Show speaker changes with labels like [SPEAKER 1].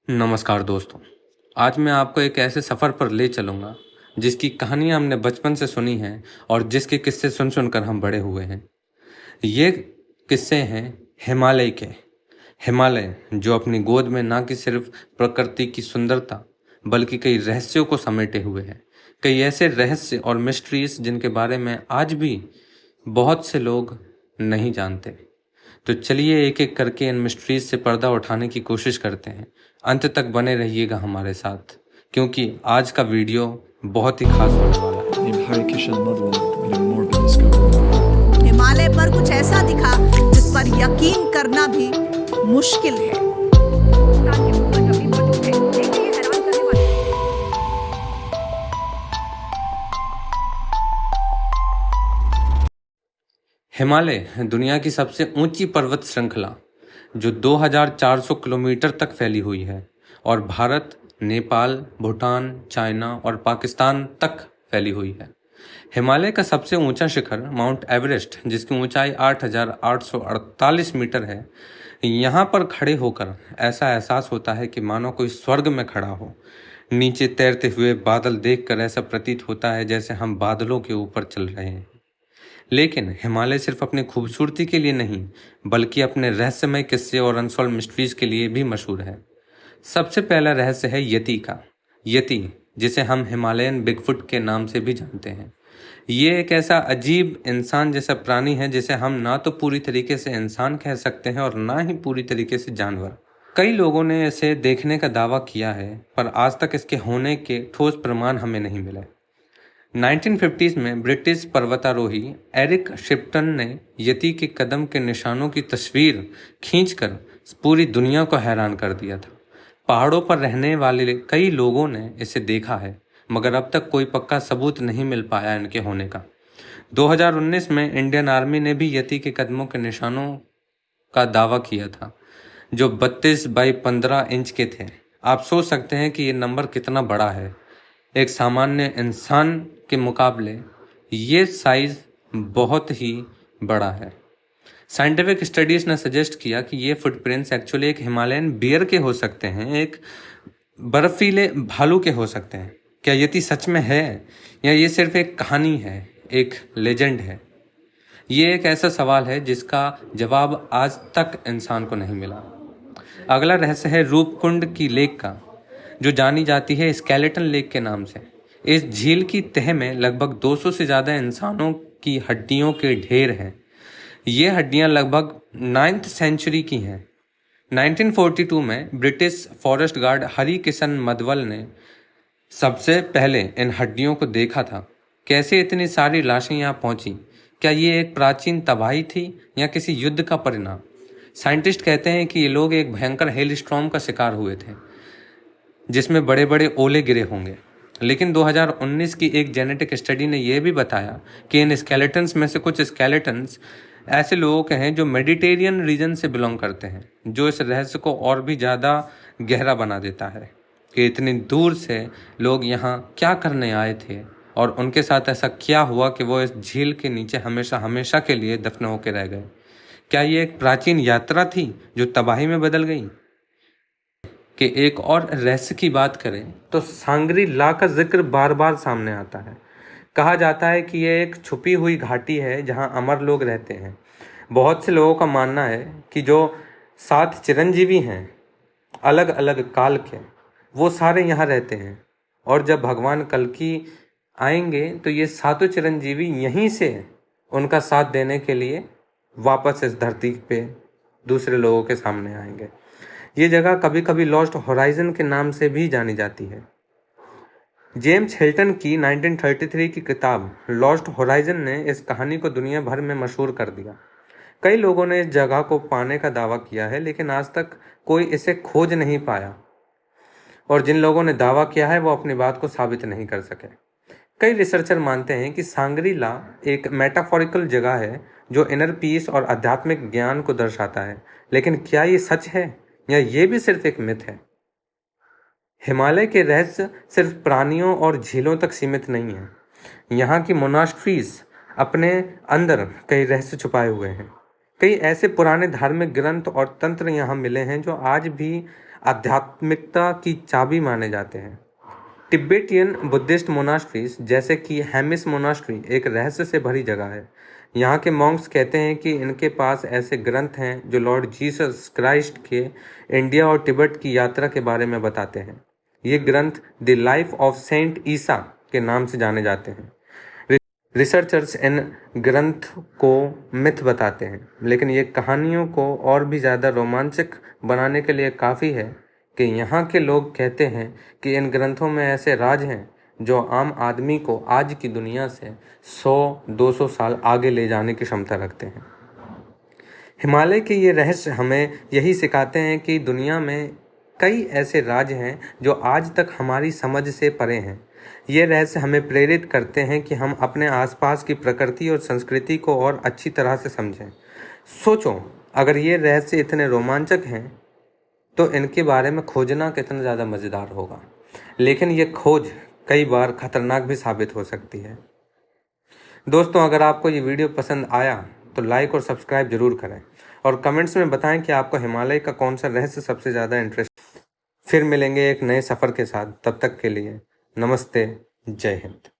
[SPEAKER 1] नमस्कार दोस्तों। आज मैं आपको एक ऐसे सफ़र पर ले चलूँगा जिसकी कहानियाँ हमने बचपन से सुनी हैं और जिसके किस्से सुन सुनकर हम बड़े हुए हैं। ये किस्से हैं हिमालय के। हिमालय जो अपनी गोद में ना कि सिर्फ प्रकृति की सुंदरता बल्कि कई रहस्यों को समेटे हुए है। कई ऐसे रहस्य और मिस्ट्रीज जिनके बारे में आज भी बहुत से लोग नहीं जानते। तो चलिए एक एक करके इन मिस्ट्रीज से पर्दा उठाने की कोशिश करते हैं। अंत तक बने रहिएगा हमारे साथ क्योंकि आज का वीडियो बहुत ही खास होने वाला है।
[SPEAKER 2] named Harikishan Madhwal made a morbid discovery.
[SPEAKER 3] Himalaya पर कुछ ऐसा दिखा जिस पर यकीन करना भी मुश्किल है।
[SPEAKER 1] हिमालय दुनिया की सबसे ऊंची पर्वत श्रृंखला जो 2400 किलोमीटर तक फैली हुई है और भारत, नेपाल, भूटान, चाइना और पाकिस्तान तक फैली हुई है। हिमालय का सबसे ऊंचा शिखर माउंट एवरेस्ट जिसकी ऊंचाई 8,848 मीटर है। यहाँ पर खड़े होकर ऐसा एहसास होता है कि मानो कोई स्वर्ग में खड़ा हो। नीचे तैरते हुए बादल देखकर ऐसा प्रतीत होता है जैसे हम बादलों के ऊपर चल रहे हैं। लेकिन हिमालय सिर्फ अपनी खूबसूरती के लिए नहीं बल्कि अपने रहस्यमय किस्से और अनसॉल्व मिस्ट्रीज के लिए भी मशहूर है। सबसे पहला रहस्य है यति का। यति जिसे हम हिमालयन बिगफुट के नाम से भी जानते हैं। ये एक ऐसा अजीब इंसान जैसा प्राणी है जिसे हम ना तो पूरी तरीके से इंसान कह सकते हैं और ना ही पूरी तरीके से जानवर। कई लोगों ने इसे देखने का दावा किया है पर आज तक इसके होने के ठोस प्रमाण हमें नहीं मिले। 1950s में ब्रिटिश पर्वतारोही एरिक शिप्टन ने यति के कदम के निशानों की तस्वीर खींचकर पूरी दुनिया को हैरान कर दिया था। पहाड़ों पर रहने वाले कई लोगों ने इसे देखा है मगर अब तक कोई पक्का सबूत नहीं मिल पाया इनके होने का। 2019 में इंडियन आर्मी ने भी यति के कदमों के निशानों का दावा किया था जो 32 बाई 15 इंच के थे। आप सोच सकते हैं कि ये नंबर कितना बड़ा है। एक सामान्य इंसान के मुकाबले ये साइज बहुत ही बड़ा है। साइंटिफिक स्टडीज ने सजेस्ट किया कि ये फुटप्रिंट्स एक्चुअली एक हिमालयन बियर के हो सकते हैं, एक बर्फीले भालू के हो सकते हैं। क्या यति सच में है या ये सिर्फ एक कहानी है, एक लेजेंड है? ये एक ऐसा सवाल है जिसका जवाब आज तक इंसान को नहीं मिला। अगला रहस्य है रूपकुंड की लेक का जो जानी जाती है स्केलेटन लेक के नाम से। इस झील की तह में लगभग 200 से ज़्यादा इंसानों की हड्डियों के ढेर हैं। ये हड्डियां लगभग 9th सेंचुरी की हैं। 1942 में British forest guard Hari Kishan Madwal ने सबसे पहले इन हड्डियों को देखा था। कैसे इतनी सारी लाशें यहाँ पहुंची? क्या ये एक प्राचीन तबाही थी या किसी युद्ध का परिणाम? साइंटिस्ट कहते हैं कि ये लोग एक भयंकर हेल स्टॉर्म का शिकार हुए थे जिसमें बड़े बड़े ओले गिरे होंगे। लेकिन 2019 की एक जेनेटिक स्टडी ने यह भी बताया कि इन स्केलेटन्स में से कुछ स्केलेटन्स ऐसे लोगों के हैं जो मेडिटेरियन रीजन से बिलोंग करते हैं, जो इस रहस्य को और भी ज़्यादा गहरा बना देता है कि इतनी दूर से लोग यहाँ क्या करने आए थे और उनके साथ ऐसा क्या हुआ कि वो इस झील के नीचे हमेशा हमेशा के लिए दफन होकर रह गए। क्या ये एक प्राचीन यात्रा थी जो तबाही में बदल गई? कि एक और रहस्य की बात करें तो सांगरी ला का जिक्र बार बार सामने आता है। कहा जाता है कि यह एक छुपी हुई घाटी है जहां अमर लोग रहते हैं। बहुत से लोगों का मानना है कि जो 7 चिरंजीवी हैं अलग अलग काल के, वो सारे यहाँ रहते हैं और जब भगवान कल्कि आएंगे तो ये 7 चिरंजीवी यहीं से उनका साथ देने के लिए वापस इस धरती पे दूसरे लोगों के सामने आएंगे। ये जगह कभी कभी लॉस्ट होराइजन के नाम से भी जानी जाती है। जेम्स हिल्टन की 1933 की किताब लॉस्ट होराइजन ने इस कहानी को दुनिया भर में मशहूर कर दिया। कई लोगों ने इस जगह को पाने का दावा किया है लेकिन आज तक कोई इसे खोज नहीं पाया और जिन लोगों ने दावा किया है वो अपनी बात को साबित नहीं कर सके। कई रिसर्चर मानते हैं कि सांगरी ला एक मेटाफोरिकल जगह है जो इनर पीस और आध्यात्मिक ज्ञान को दर्शाता है। लेकिन क्या ये सच है या ये भी सिर्फ एक मिथ है? हिमालय के रहस्य सिर्फ प्राणियों और झीलों तक सीमित नहीं है। यहाँ की मोनास्ट्रीज अपने अंदर कई रहस्य छुपाए हुए हैं। कई ऐसे पुराने धार्मिक ग्रंथ और तंत्र यहाँ मिले हैं जो आज भी आध्यात्मिकता की चाबी माने जाते हैं। तिब्बतियन बुद्धिस्ट मोनास्ट्रीज जैसे कि हेमिस मोनास्ट्री एक रहस्य से भरी जगह है। यहाँ के मॉन्क्स कहते हैं कि इनके पास ऐसे ग्रंथ हैं जो लॉर्ड जीसस क्राइस्ट के इंडिया और तिब्बत की यात्रा के बारे में बताते हैं। ये ग्रंथ द लाइफ ऑफ सेंट ईसा के नाम से जाने जाते हैं। रिसर्चर्स इन ग्रंथ को मिथ बताते हैं, लेकिन ये कहानियों को और भी ज़्यादा रोमांचक बनाने के लिए काफ़ी है कि यहाँ के लोग कहते हैं कि इन ग्रंथों में ऐसे राज हैं जो आम आदमी को आज की दुनिया से 100-200 साल आगे ले जाने की क्षमता रखते हैं। हिमालय के ये रहस्य हमें यही सिखाते हैं कि दुनिया में कई ऐसे राज हैं जो आज तक हमारी समझ से परे हैं। ये रहस्य हमें प्रेरित करते हैं कि हम अपने आसपास की प्रकृति और संस्कृति को और अच्छी तरह से समझें। सोचो, अगर ये रहस्य इतने रोमांचक हैं तो इनके बारे में खोजना कितना ज़्यादा मज़ेदार होगा। लेकिन ये खोज कई बार खतरनाक भी साबित हो सकती है। दोस्तों, अगर आपको ये वीडियो पसंद आया तो लाइक और सब्सक्राइब जरूर करें और कमेंट्स में बताएं कि आपको हिमालय का कौन सा रहस्य सबसे ज़्यादा इंटरेस्ट। फिर मिलेंगे एक नए सफ़र के साथ। तब तक के लिए नमस्ते, जय हिंद।